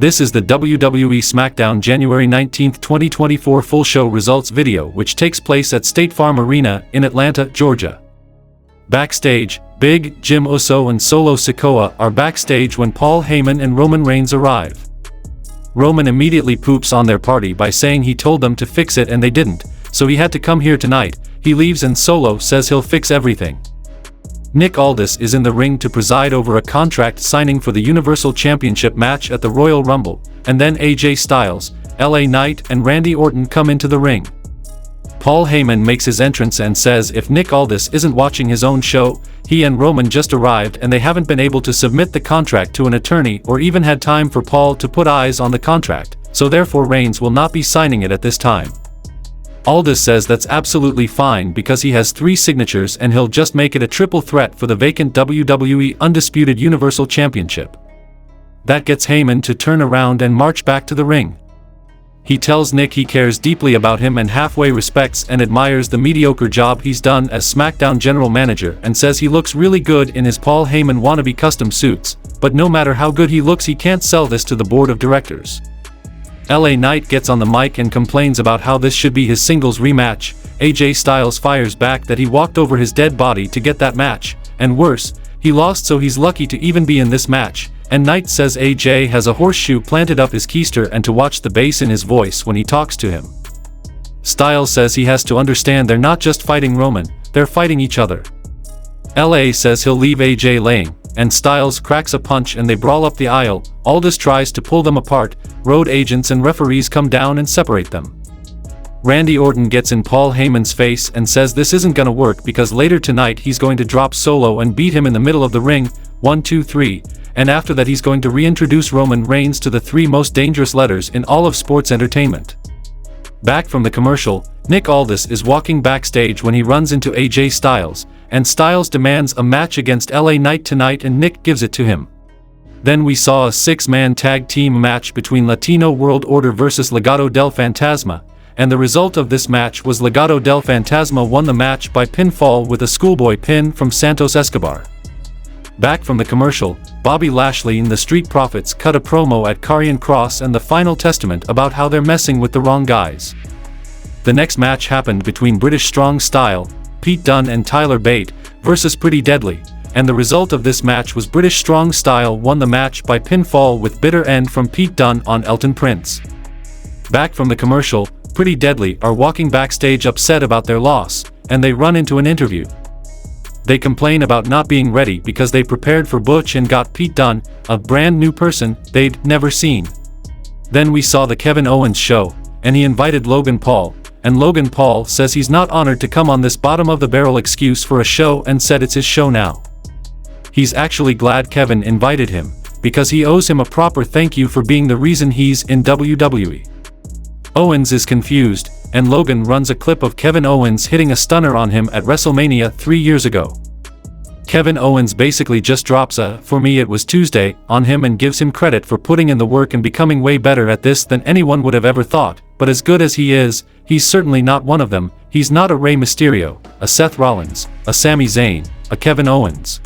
This is the WWE Smackdown January 19, 2024 full show results video which takes place at State Farm Arena in Atlanta, Georgia. Backstage, Big, Jim Uso and Solo Sikoa are backstage when Paul Heyman and Roman Reigns arrive. Roman immediately poops on their party by saying he told them to fix it and they didn't, so he had to come here tonight. He leaves and Solo says he'll fix everything. Nick Aldis is in the ring to preside over a contract signing for the Universal Championship match at the Royal Rumble, and then AJ Styles, LA Knight and Randy Orton come into the ring. Paul Heyman makes his entrance and says if Nick Aldis isn't watching his own show, he and Roman just arrived and they haven't been able to submit the contract to an attorney or even had time for Paul to put eyes on the contract, so therefore Reigns will not be signing it at this time. Aldis says that's absolutely fine because he has 3 signatures and he'll just make it a triple threat for the vacant WWE Undisputed Universal Championship. That gets Heyman to turn around and march back to the ring. He tells Nick he cares deeply about him and halfway respects and admires the mediocre job he's done as SmackDown general manager and says he looks really good in his Paul Heyman wannabe custom suits, but no matter how good he looks he can't sell this to the board of directors. LA Knight gets on the mic and complains about how this should be his singles rematch. AJ Styles fires back that he walked over his dead body to get that match, and worse, he lost so he's lucky to even be in this match, and Knight says AJ has a horseshoe planted up his keister and to watch the bass in his voice when he talks to him. Styles says he has to understand they're not just fighting Roman, they're fighting each other. LA says he'll leave AJ laying, and Styles cracks a punch and they brawl up the aisle. Aldis tries to pull them apart, road agents and referees come down and separate them. Randy Orton gets in Paul Heyman's face and says this isn't gonna work because later tonight he's going to drop Solo and beat him in the middle of the ring, 1, 2, 3, and after that he's going to reintroduce Roman Reigns to the 3 most dangerous letters in all of sports entertainment. Back from the commercial, Nick Aldis is walking backstage when he runs into AJ Styles, and Styles demands a match against LA Knight tonight and Nick gives it to him. Then we saw a 6-man tag team match between Latino World Order vs Legado del Fantasma, and the result of this match was Legado del Fantasma won the match by pinfall with a schoolboy pin from Santos Escobar. Back from the commercial, Bobby Lashley and the Street Profits cut a promo at Karrion Kross and the Final Testament about how they're messing with the wrong guys. The next match happened between British Strong Style, Pete Dunne and Tyler Bate, versus Pretty Deadly, and the result of this match was British Strong Style won the match by pinfall with bitter end from Pete Dunne on Elton Prince. Back from the commercial, Pretty Deadly are walking backstage upset about their loss, and they run into an interview. They complain about not being ready because they prepared for Butch and got Pete Dunne, a brand new person they'd never seen. Then we saw the Kevin Owens show, and he invited Logan Paul, and Logan Paul says he's not honored to come on this bottom-of-the-barrel excuse for a show and said it's his show now. He's actually glad Kevin invited him, because he owes him a proper thank you for being the reason he's in WWE. Owens is confused, and Logan runs a clip of Kevin Owens hitting a stunner on him at WrestleMania 3 years ago. Kevin Owens basically just drops a "for me it was Tuesday" on him and gives him credit for putting in the work and becoming way better at this than anyone would have ever thought, but as good as he is, he's certainly not one of them. He's not a Rey Mysterio, a Seth Rollins, a Sami Zayn, a Kevin Owens.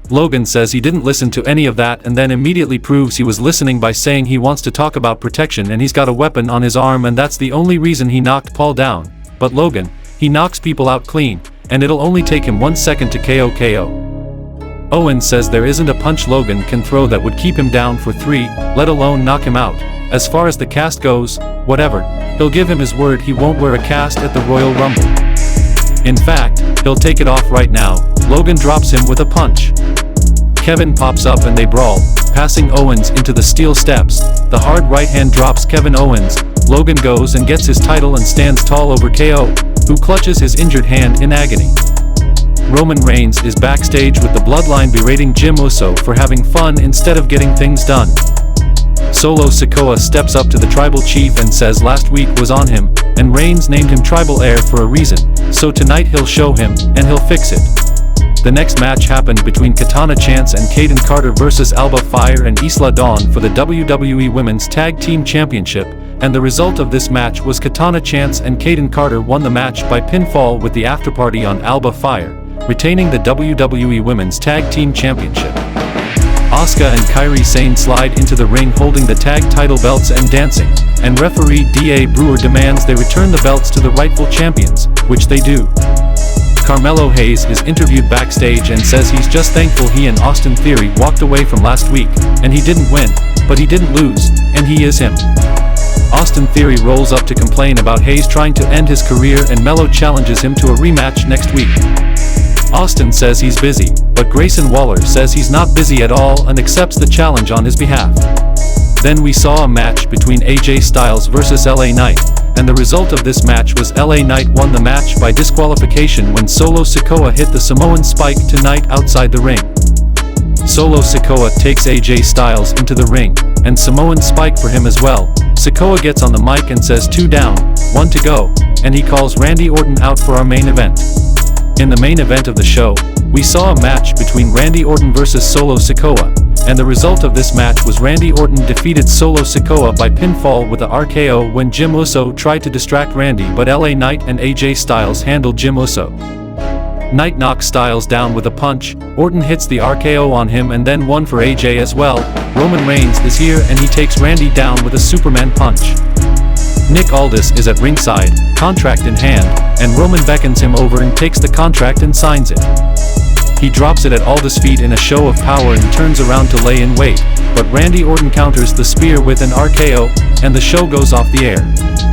Logan says he didn't listen to any of that and then immediately proves he was listening by saying he wants to talk about protection and he's got a weapon on his arm and that's the only reason he knocked Paul down. But Logan, he knocks people out clean, and it'll only take him 1 second to KO. Owens says there isn't a punch Logan can throw that would keep him down for 3, let alone knock him out. As far as the cast goes, whatever, he'll give him his word he won't wear a cast at the Royal Rumble. In fact, he'll take it off right now. Logan drops him with a punch. Kevin pops up and they brawl, passing Owens into the steel steps. The hard right hand drops Kevin Owens. Logan goes and gets his title and stands tall over KO, who clutches his injured hand in agony. Roman Reigns is backstage with the Bloodline berating Jim Uso for having fun instead of getting things done. Solo Sikoa steps up to the tribal chief and says last week was on him, and Reigns named him tribal heir for a reason, so tonight he'll show him, and he'll fix it. The next match happened between Katana Chance and Kaden Carter vs Alba Fire and Isla Dawn for the WWE Women's Tag Team Championship, and the result of this match was Katana Chance and Kaden Carter won the match by pinfall with the afterparty on Alba Fire, retaining the WWE Women's Tag Team Championship. Asuka and Kairi Sane slide into the ring holding the tag title belts and dancing, and referee D.A. Brewer demands they return the belts to the rightful champions, which they do. Carmelo Hayes is interviewed backstage and says he's just thankful he and Austin Theory walked away from last week, and he didn't win, but he didn't lose, and he is him. Austin Theory rolls up to complain about Hayes trying to end his career, and Melo challenges him to a rematch next week. Austin says he's busy, but Grayson Waller says he's not busy at all and accepts the challenge on his behalf. Then we saw a match between AJ Styles versus LA Knight, and the result of this match was LA Knight won the match by disqualification when Solo Sikoa hit the Samoan spike to Knight outside the ring. Solo Sikoa takes AJ Styles into the ring, and Samoan spike for him as well. Sikoa gets on the mic and says 2 down, 1 to go, and he calls Randy Orton out for our main event. In the main event of the show, we saw a match between Randy Orton versus Solo Sikoa, and the result of this match was Randy Orton defeated Solo Sikoa by pinfall with a RKO when Jim Uso tried to distract Randy, but LA Knight and AJ Styles handled Jim Uso. Knight knocks Styles down with a punch, Orton hits the RKO on him and then one for AJ as well. Roman Reigns is here and he takes Randy down with a Superman punch. Nick Aldis is at ringside, contract in hand, and Roman beckons him over and takes the contract and signs it. He drops it at Aldis' feet in a show of power and turns around to lay in wait, but Randy Orton counters the spear with an RKO, and the show goes off the air.